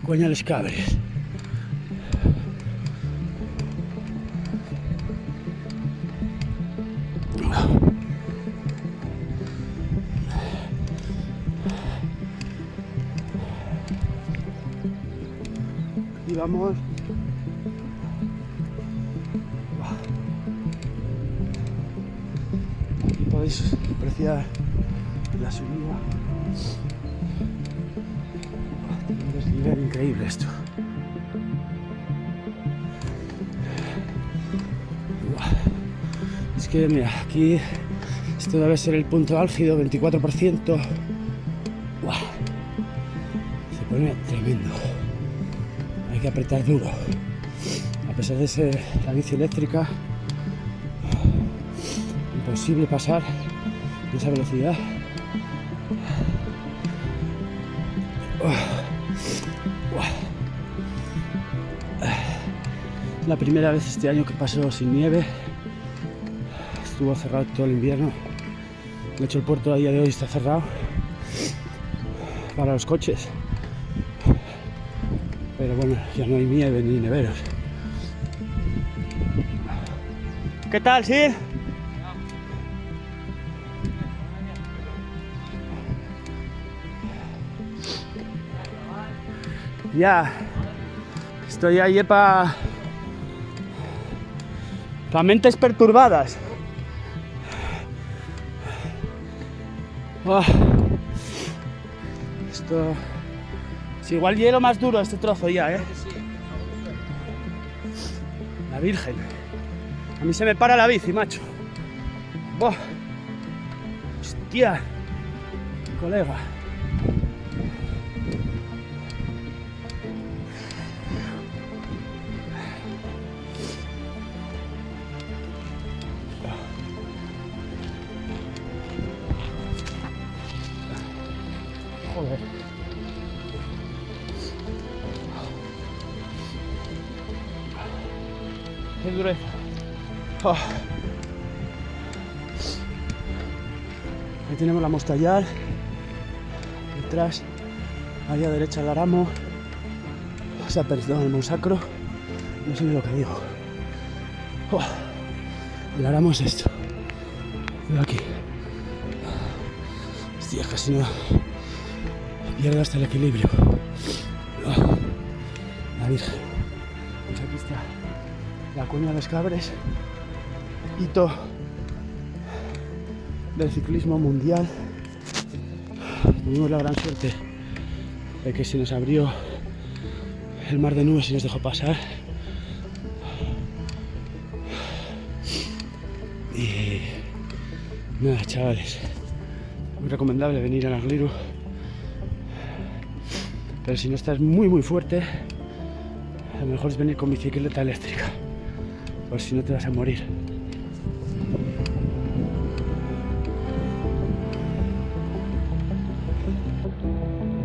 Cuenya les Cabres. Y vamos. Aquí podéis apreciar la subida. Tiene un desnivel increíble esto. Es que mira, aquí esto debe ser el punto álgido, 24%. Se pone tremendo. Hay que apretar duro. A pesar de ser la bici eléctrica, imposible pasar de esa velocidad. Es la primera vez este año que paso sin nieve. Estuvo cerrado todo el invierno. De hecho, el puerto a día de hoy está cerrado para los coches. Pero bueno, ya no hay nieve ni neveros. ¿Qué tal, Sir? Ya, estoy ahí para mentes perturbadas. Esto es igual hielo más duro este trozo ya, La Virgen. A mí se me para la bici, macho. Hostia, colega. Joder. Qué dureza. Ahí tenemos la Mostallar. Detrás, ahí a derecha el Aramo. O sea, perdón, el Monsacro. No sé ni lo que digo. El Aramo es esto. Veo aquí. Hostia, casi no pierdo hasta el equilibrio. La Virgen. Pues aquí está la Cuenya les Cabres, hito del ciclismo mundial. Tuvimos la gran suerte de que se nos abrió el mar de nubes y nos dejó pasar. Y nada, chavales, muy recomendable venir a Nagliru, pero si no estás muy fuerte, lo mejor es venir con bicicleta eléctrica, por si no te vas a morir.